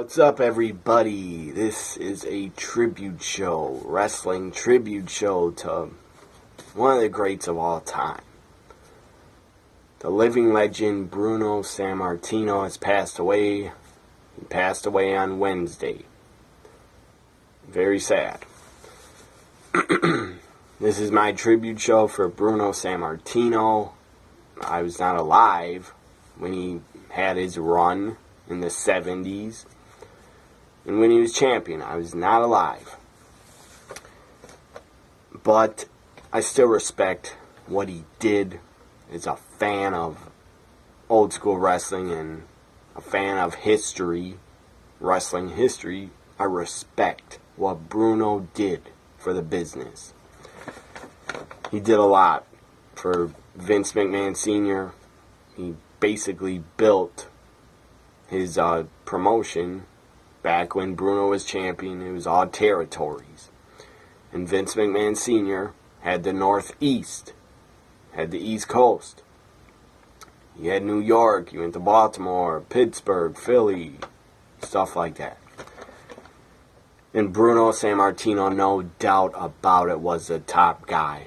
What's up, everybody? This is a tribute show, wrestling tribute show to one of the greats of all time. The living legend Bruno Sammartino has passed away. He passed away on Wednesday. Very sad. This is my tribute show for Bruno Sammartino. I was not alive when he had his run in the 70s. And when he was champion, I was not alive. But I still respect what he did as a fan of old school wrestling and a fan of history, wrestling history. I respect what Bruno did for the business. He did a lot for Vince McMahon Sr. He basically built his promotion. Back when Bruno was champion, it was all territories. And Vince McMahon Sr. had the Northeast, had the East Coast. You had New York, you went to Baltimore, Pittsburgh, Philly, stuff like that. And Bruno Sammartino, no doubt about it, was the top guy.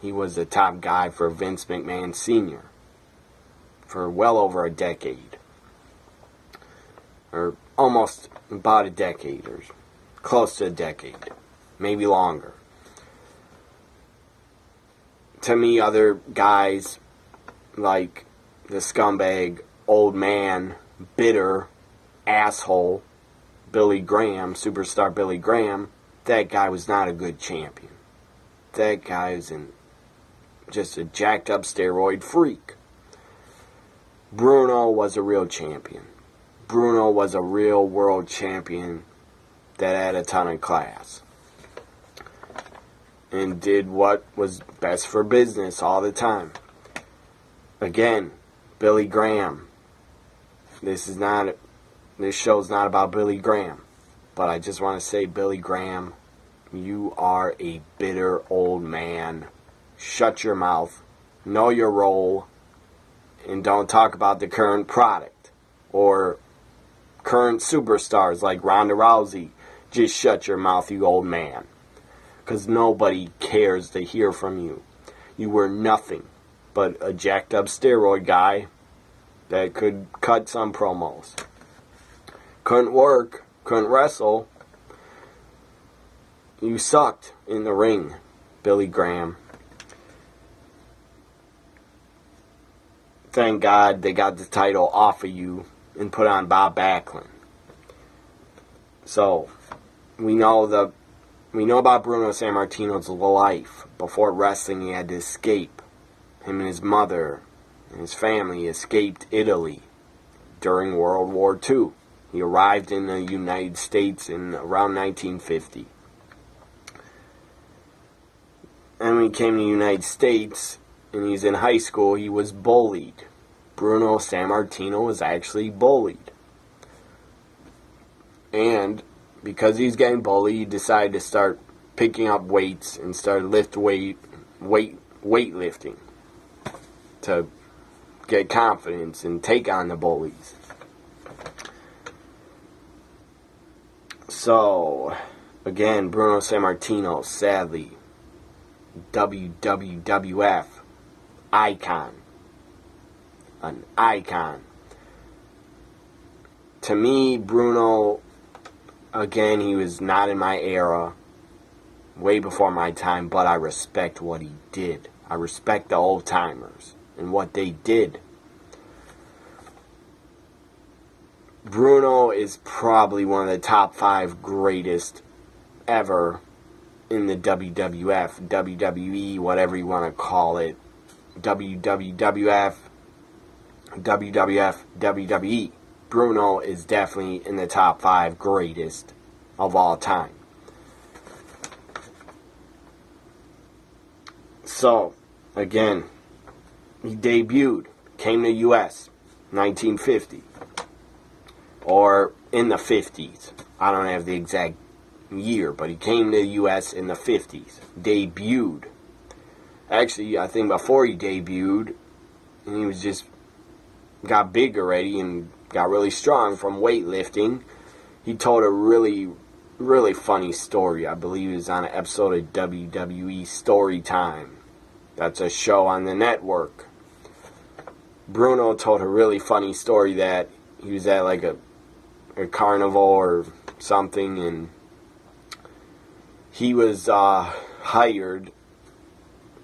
He was the top guy for Vince McMahon Sr. for well over a decade. Or almost about a decade, or close to a decade, maybe longer. To me, other guys like the scumbag, old man, bitter, asshole, Billy Graham, superstar Billy Graham, that guy was not a good champion. That guy was just a jacked up steroid freak. Bruno was a real champion. Bruno was a real world champion that had a ton of class and did what was best for business all the time. Again, Billy Graham. This show's not about Billy Graham, but I just want to say, Billy Graham, you are a bitter old man. Shut your mouth, know your role, and don't talk about the current product or current superstars like Ronda Rousey. Just shut your mouth, you old man. Because nobody cares to hear from you. You were nothing but a jacked up steroid guy that could cut some promos. Couldn't work, couldn't wrestle. You sucked in the ring, Billy Graham. Thank God they got the title off of you and put on Bob Backlund. So, we know about Bruno Sammartino's life. Before wrestling, he had to escape. Him and his mother and his family escaped Italy during World War II. He arrived in the United States in around 1950. And when he came to the United States and he's in high school, he was bullied. Bruno Sammartino was actually bullied. And because he's getting bullied, he decided to start picking up weights and start weightlifting to get confidence and take on the bullies. So, again, Bruno Sammartino, sadly, WWF icon. An icon. To me, Bruno, again, he was not in my era, way before my time, but I respect what he did. I respect the old timers and what they did. Bruno is probably one of the top 5 greatest ever in the WWF, WWE, whatever you want to call it. WWF, WWE. Bruno is definitely in the top 5 greatest of all time. So, again, he debuted, came to U.S. 1950. Or in the 50s. I don't have the exact year, but he came to the U.S. in the 50s. Debuted. Actually, I think before he debuted, and he was just got big already and got really strong from weightlifting. he told a really, really funny story. I believe it was on an episode of WWE Story Time. That's a show on the network. Bruno told a really funny story that he was at like a carnival or something, and he was hired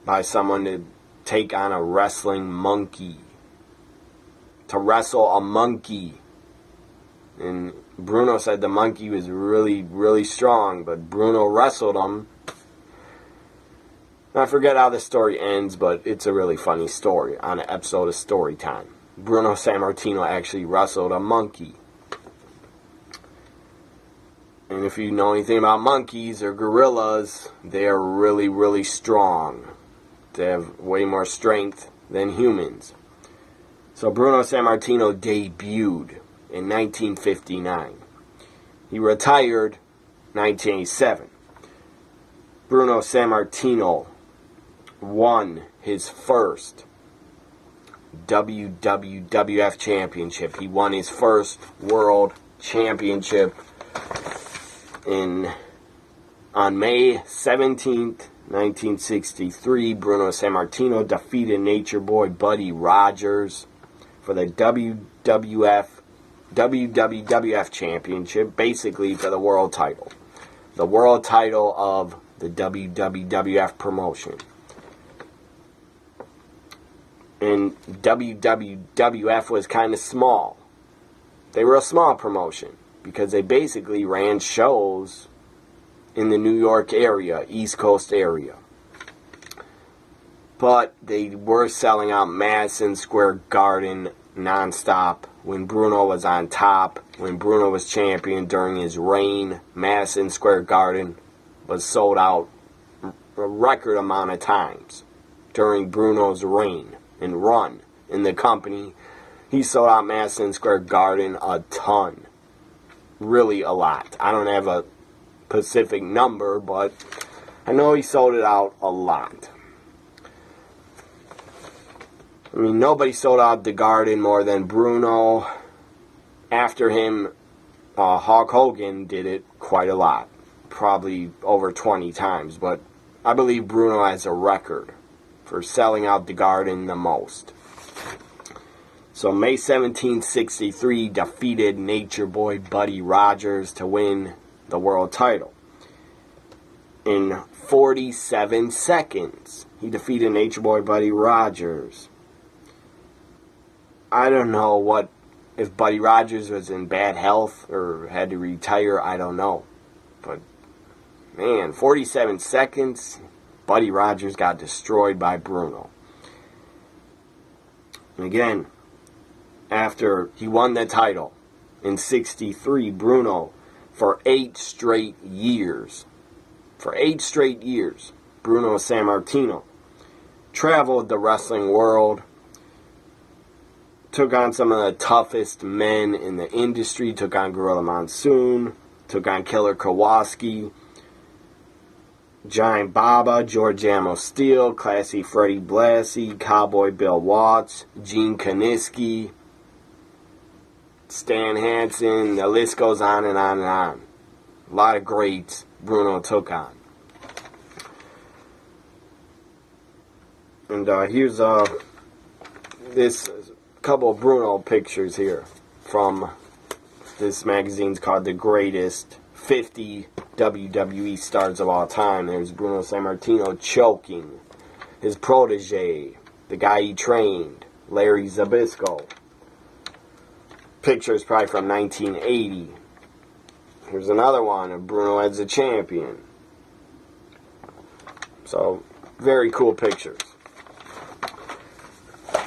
by someone to take on a wrestling monkey. To wrestle a monkey. And Bruno said the monkey was really, really strong, but Bruno wrestled him. I forget how the story ends, but it's a really funny story on an episode of Story Time. Bruno Sammartino actually wrestled a monkey. And if you know anything about monkeys or gorillas, they are really, really strong. They have way more strength than humans. So Bruno Sammartino debuted in 1959. He retired 1987. Bruno Sammartino won his first WWF championship. He won his first world championship on May 17th, 1963. Bruno Sammartino defeated Nature Boy Buddy Rogers for the WWF championship, basically for the world title. The world title of the WWF promotion. And WWF was kind of small. They were a small promotion because they basically ran shows in the New York area, East Coast area. But they were selling out Madison Square Garden nonstop. When Bruno was on top, when Bruno was champion during his reign, Madison Square Garden was sold out a record amount of times during Bruno's reign and run in the company. He sold out Madison Square Garden a ton. Really a lot. I don't have a specific number, but I know he sold it out a lot. I mean, nobody sold out the Garden more than Bruno. After him, Hulk Hogan did it quite a lot. Probably over 20 times. But I believe Bruno has a record for selling out the Garden the most. So May 1763 defeated Nature Boy Buddy Rogers to win the world title. In 47 seconds, he defeated Nature Boy Buddy Rogers. I don't know if Buddy Rogers was in bad health or had to retire, I don't know. But, man, 47 seconds, Buddy Rogers got destroyed by Bruno. And again, after he won the title in 63, Bruno, for 8 straight years, Bruno Sammartino traveled the wrestling world, took on some of the toughest men in the industry, took on Gorilla Monsoon, took on Killer Kowalski, Giant Baba, George Amos Steele, Classy Freddie Blassie, Cowboy Bill Watts, Gene Kiniski, Stan Hansen, the list goes on and on and on. A lot of greats Bruno took on. And here's this couple of Bruno pictures here from this magazine's called The Greatest 50 WWE Stars of All Time. There's Bruno Sammartino choking his protege, the guy he trained, Larry Zbyszko. Picture is probably from 1980. Here's another one of Bruno as a champion. So, very cool pictures.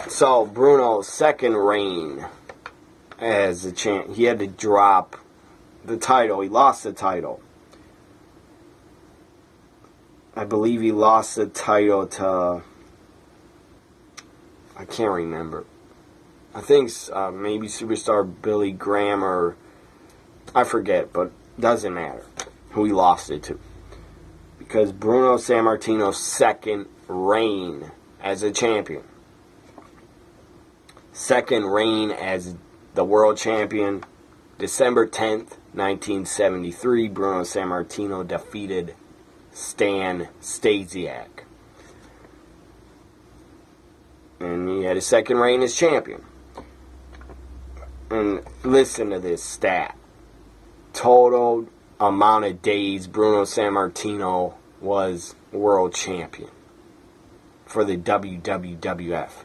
So, Bruno's second reign as a champ, he had to drop the title. He lost the title. I believe he lost the title to, I can't remember. I think maybe Superstar Billy Graham, or I forget, but doesn't matter who he lost it to. Because Bruno Sammartino's second reign as a champion, second reign as the world champion, December 10th, 1973, Bruno Sammartino defeated Stan Stasiak. And he had his second reign as champion. And listen to this stat. Total amount of days Bruno Sammartino was world champion for the WWF.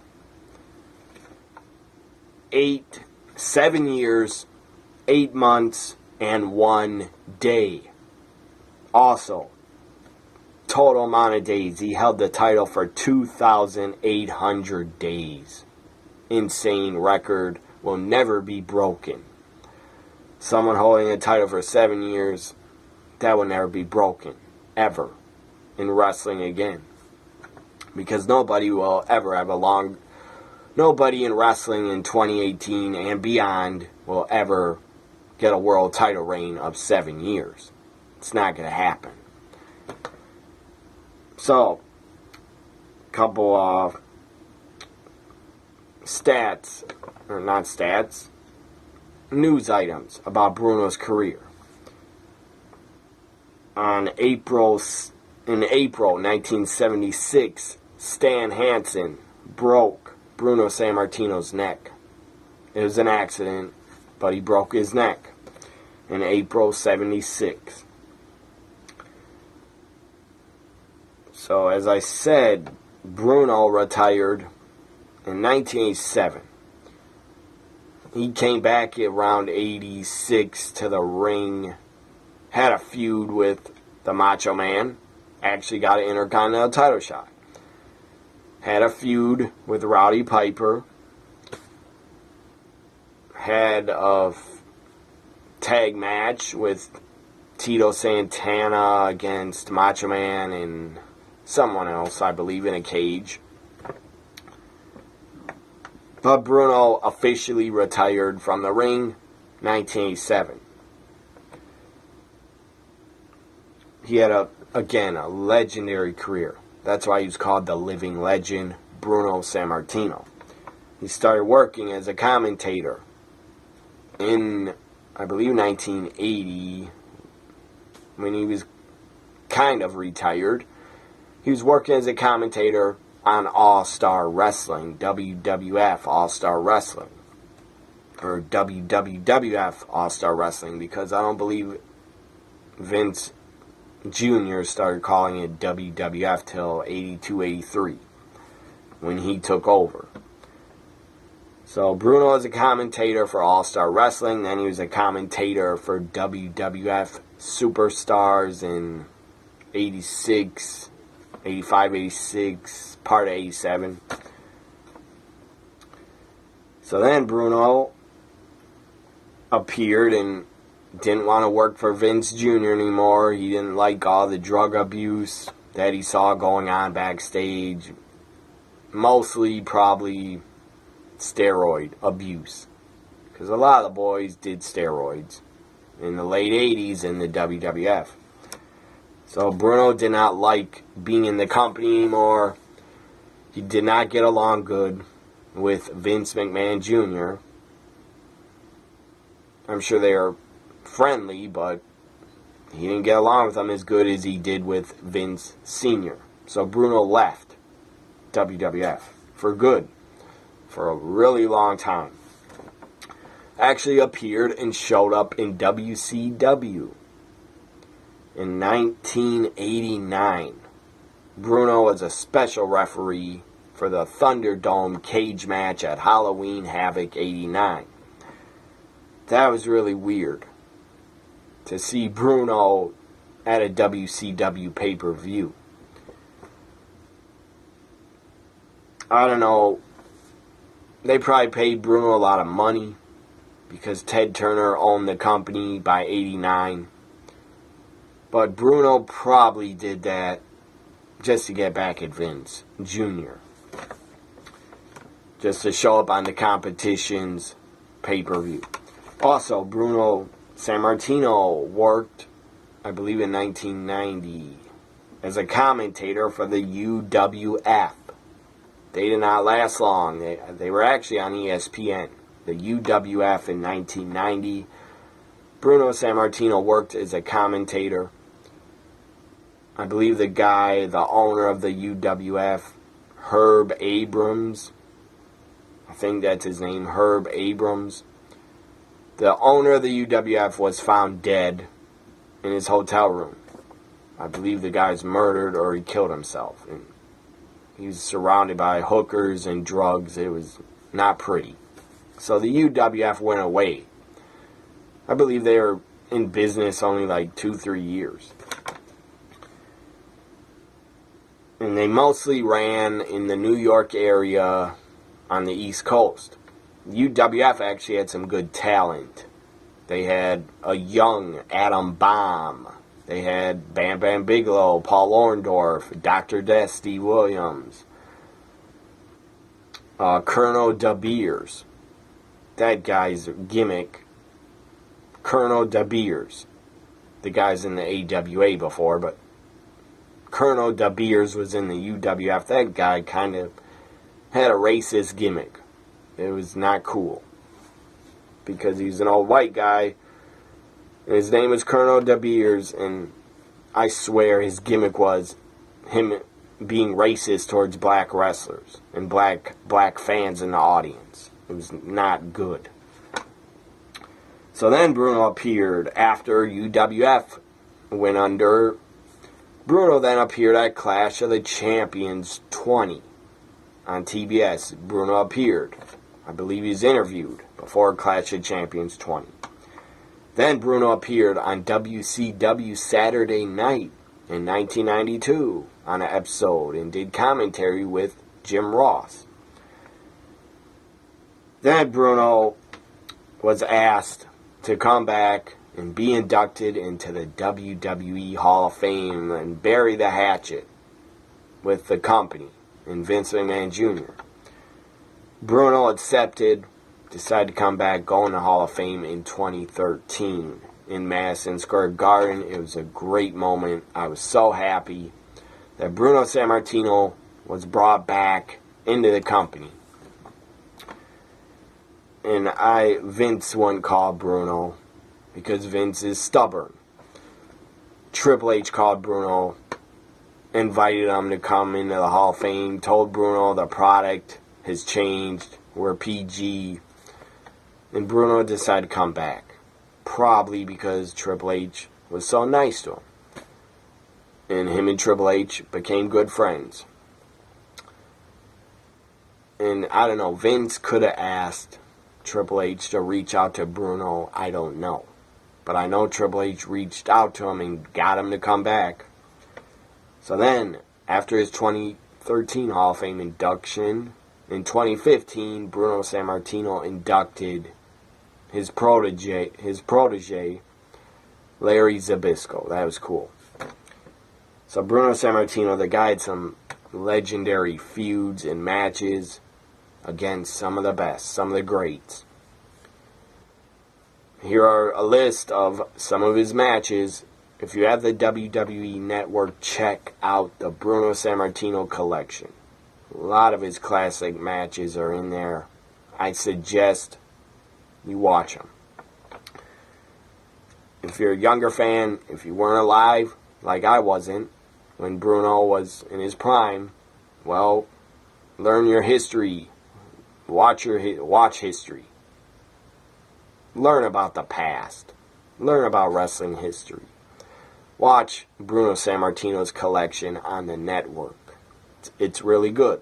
7 years, 8 months, and 1 day. Also, total amount of days. He held the title for 2,800 days. Insane record. Will never be broken. Someone holding a title for 7 years, that will never be broken. Ever. In wrestling again. Because nobody will ever have nobody in wrestling in 2018 and beyond will ever get a world title reign of 7 years. It's not going to happen. So, couple of news items about Bruno's career. In April 1976, Stan Hansen broke Bruno Sammartino's neck. It was an accident, but he broke his neck in April 76. So, as I said, Bruno retired in 1987. He came back around 86 to the ring, had a feud with the Macho Man, actually got an Intercontinental title shot. Had a feud with Rowdy Piper, had a tag match with Tito Santana against Macho Man and someone else, I believe, in a cage. But Bruno officially retired from the ring 1987. He had a legendary career. That's why he was called the living legend, Bruno Sammartino. He started working as a commentator in, I believe, 1980, when he was kind of retired. He was working as a commentator on All-Star Wrestling, WWF All-Star Wrestling, or WWF All-Star Wrestling, because I don't believe Vince Jr. started calling it WWF till 82-83, when he took over. So Bruno was a commentator for All-Star Wrestling, then he was a commentator for WWF Superstars in 86, 85, 86, part of 87. So then Bruno appeared and didn't want to work for Vince Jr. anymore. He didn't like all the drug abuse that he saw going on backstage. Mostly probably steroid abuse. Because a lot of the boys did steroids in the late 80s in the WWF. So Bruno did not like being in the company anymore. He did not get along good with Vince McMahon Jr. I'm sure they are friendly, but he didn't get along with him as good as he did with Vince Sr. So Bruno left WWF for good, for a really long time. Actually appeared and showed up in WCW in 1989. Bruno was a special referee for the Thunderdome cage match at Halloween Havoc 89. That was really weird to see Bruno at a WCW pay-per-view. I don't know. They probably paid Bruno a lot of money because Ted Turner owned the company by 89. But Bruno probably did that just to get back at Vince Jr. Just to show up on the competition's pay-per-view. Also, Bruno Sammartino worked, I believe in 1990, as a commentator for the UWF. They did not last long. They were actually on ESPN. The UWF in 1990. Bruno Sammartino worked as a commentator. I believe the owner of the UWF, Herb Abrams, I think that's his name, Herb Abrams. The owner of the UWF was found dead in his hotel room. I believe the guy's murdered or he killed himself. And he was surrounded by hookers and drugs. It was not pretty. So the UWF went away. I believe they were in business only like 2-3 years. And they mostly ran in the New York area on the East Coast. UWF actually had some good talent. They had a young Adam Bomb. They had Bam Bam Bigelow, Paul Orndorff, Dr. Death, Steve Williams, Colonel De Beers. That guy's gimmick, Colonel De Beers. The guy's in the AWA before, but Colonel De Beers was in the UWF. That guy kind of had a racist gimmick. It was not cool. Because he's an old white guy. And his name was Colonel De Beers. And I swear his gimmick was him being racist towards black wrestlers. And black fans in the audience. It was not good. So then Bruno appeared after UWF went under. Bruno then appeared at Clash of the Champions 20 on TBS. Bruno appeared. I believe he was interviewed before Clash of Champions 20. Then Bruno appeared on WCW Saturday Night in 1992 on an episode and did commentary with Jim Ross. Then Bruno was asked to come back and be inducted into the WWE Hall of Fame and bury the hatchet with the company and Vince McMahon Jr. Bruno accepted, decided to come back, go in the Hall of Fame in 2013 in Madison Square Garden. It was a great moment. I was so happy that Bruno Sammartino was brought back into the company. And Vince wouldn't call Bruno because Vince is stubborn. Triple H called Bruno, invited him to come into the Hall of Fame, told Bruno the product has changed, we're PG, and Bruno decided to come back. Probably because Triple H was so nice to him. And him and Triple H became good friends. And I don't know, Vince could have asked Triple H to reach out to Bruno, I don't know. But I know Triple H reached out to him and got him to come back. So then, after his 2013 Hall of Fame induction, in 2015, Bruno Sammartino inducted his protege, Larry Zbyszko. That was cool. So Bruno Sammartino, the guy had some legendary feuds and matches against some of the best, some of the greats. Here are a list of some of his matches. If you have the WWE Network, check out the Bruno Sammartino collection. A lot of his classic matches are in there. I suggest you watch them. If you're a younger fan, if you weren't alive, like I wasn't, when Bruno was in his prime, well, learn your history. Watch history. Learn about the past. Learn about wrestling history. Watch Bruno Sammartino's collection on the network. It's really good.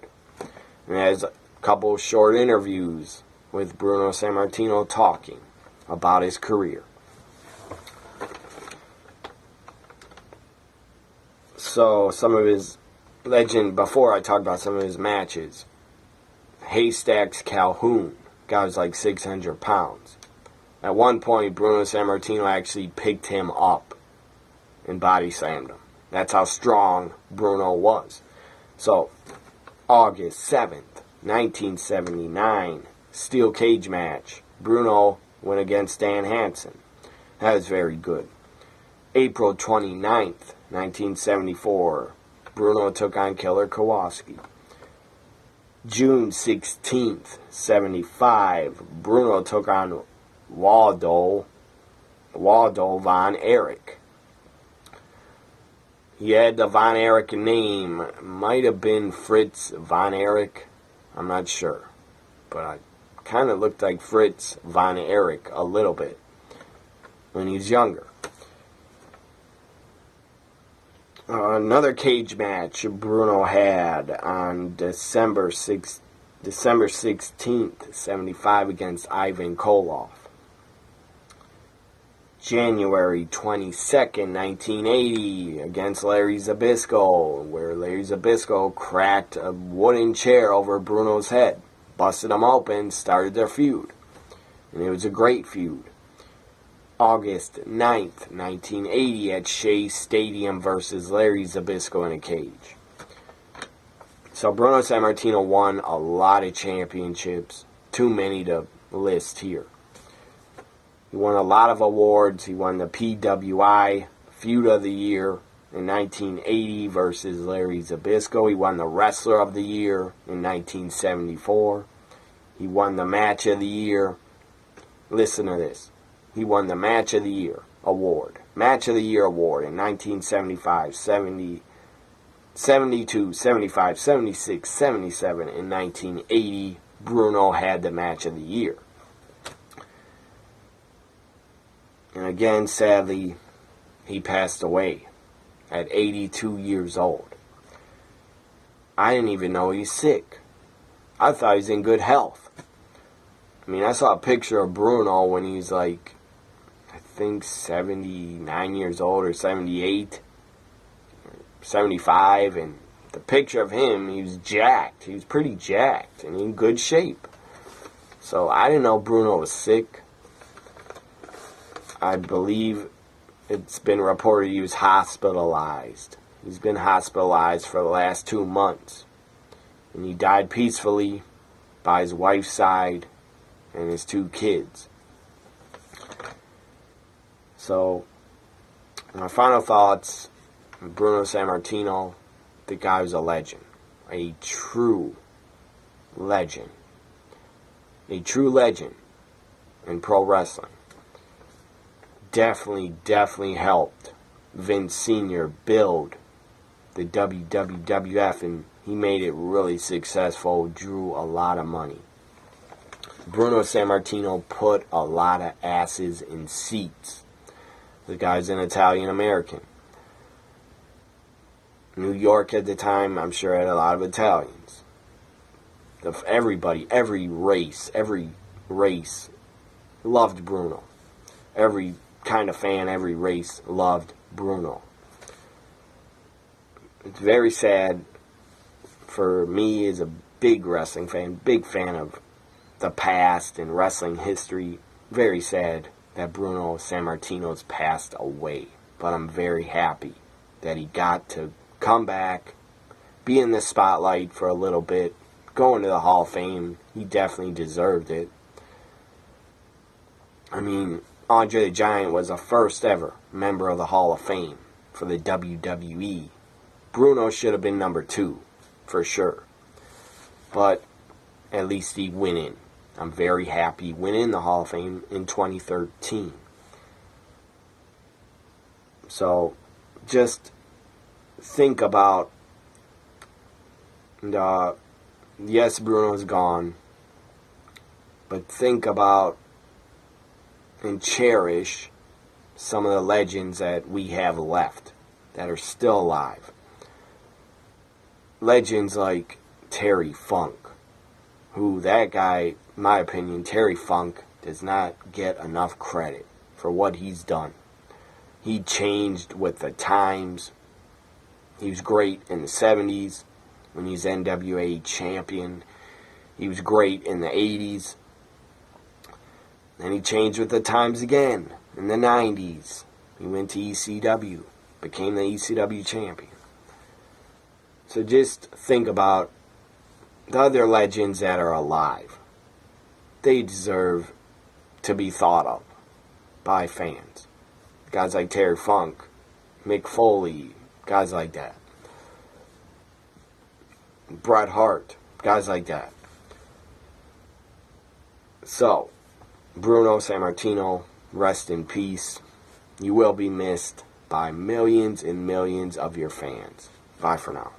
And it has a couple of short interviews with Bruno Sammartino talking about his career. So, some of his legend, before I talk about some of his matches, Haystacks Calhoun, guy was like 600 pounds. At one point, Bruno Sammartino actually picked him up and body slammed him. That's how strong Bruno was. So, August 7th, 1979, steel cage match. Bruno went against Stan Hansen. That was very good. April 29th, 1974, Bruno took on Killer Kowalski. June 16th, 75, Bruno took on Waldo. Waldo von Erich. He had the Von Erich name. Might have been Fritz von Erich. I'm not sure. But I kind of looked like Fritz von Erich a little bit when he was younger. Another cage match Bruno had on December 16th, 75 against Ivan Koloff. January 22nd, 1980 against Larry Zbyszko, where Larry Zbyszko cracked a wooden chair over Bruno's head, busted him open, started their feud. And it was a great feud. August 9th, 1980 at Shea Stadium versus Larry Zbyszko in a cage. So Bruno Sammartino won a lot of championships. Too many to list here. He won a lot of awards. He won the PWI Feud of the Year in 1980 versus Larry Zbyszko. He won the Wrestler of the Year in 1974. He won the Match of the Year. Listen to this. He won the Match of the Year award. Match of the Year award in 1975, 70, 72, 75, 76, 77. In 1980, Bruno had the Match of the Year. And again, sadly, he passed away at 82 years old. I didn't even know he was sick. I thought he was in good health. I mean, I saw a picture of Bruno when he's like, I think 79 years old or 78, 75, and the picture of him, he was jacked. He was pretty jacked and in good shape. So I didn't know Bruno was sick. I believe it's been reported he was hospitalized. He's been hospitalized for the last 2 months. And he died peacefully by his wife's side and his 2 kids. So, my final thoughts, Bruno Sammartino, the guy was a legend. A true legend. A true legend in pro wrestling. Definitely helped Vince Sr. build the WWF, and he made it really successful, drew a lot of money. Bruno Sammartino put a lot of asses in seats. The guy's an Italian American. New York at the time, I'm sure, had a lot of Italians. Everybody, every race loved Bruno. Every kind of fan, every race loved Bruno. It's very sad for me as a big wrestling fan, big fan of the past and wrestling history. Very sad that Bruno Sammartino's passed away. But I'm very happy that he got to come back, be in the spotlight for a little bit, go into the Hall of Fame. He definitely deserved it. I mean, Andre the Giant was the first ever member of the Hall of Fame for the WWE. Bruno should have been number 2, for sure. But at least he went in. I'm very happy he went in the Hall of Fame in 2013. So, just think about, yes, Bruno's gone, but think about and cherish some of the legends that we have left, that are still alive. Legends like Terry Funk, who, that guy, in my opinion, Terry Funk does not get enough credit for what he's done. He changed with the times. He was great in the 70s when he was NWA champion. He was great in the 80s. Then he changed with the times again in the 90s. He went to ECW, became the ECW champion. So just think about the other legends that are alive. They deserve to be thought of by fans. Guys like Terry Funk, Mick Foley, guys like that. Bret Hart, guys like that. So, Bruno Sammartino, rest in peace. You will be missed by millions and millions of your fans. Bye for now.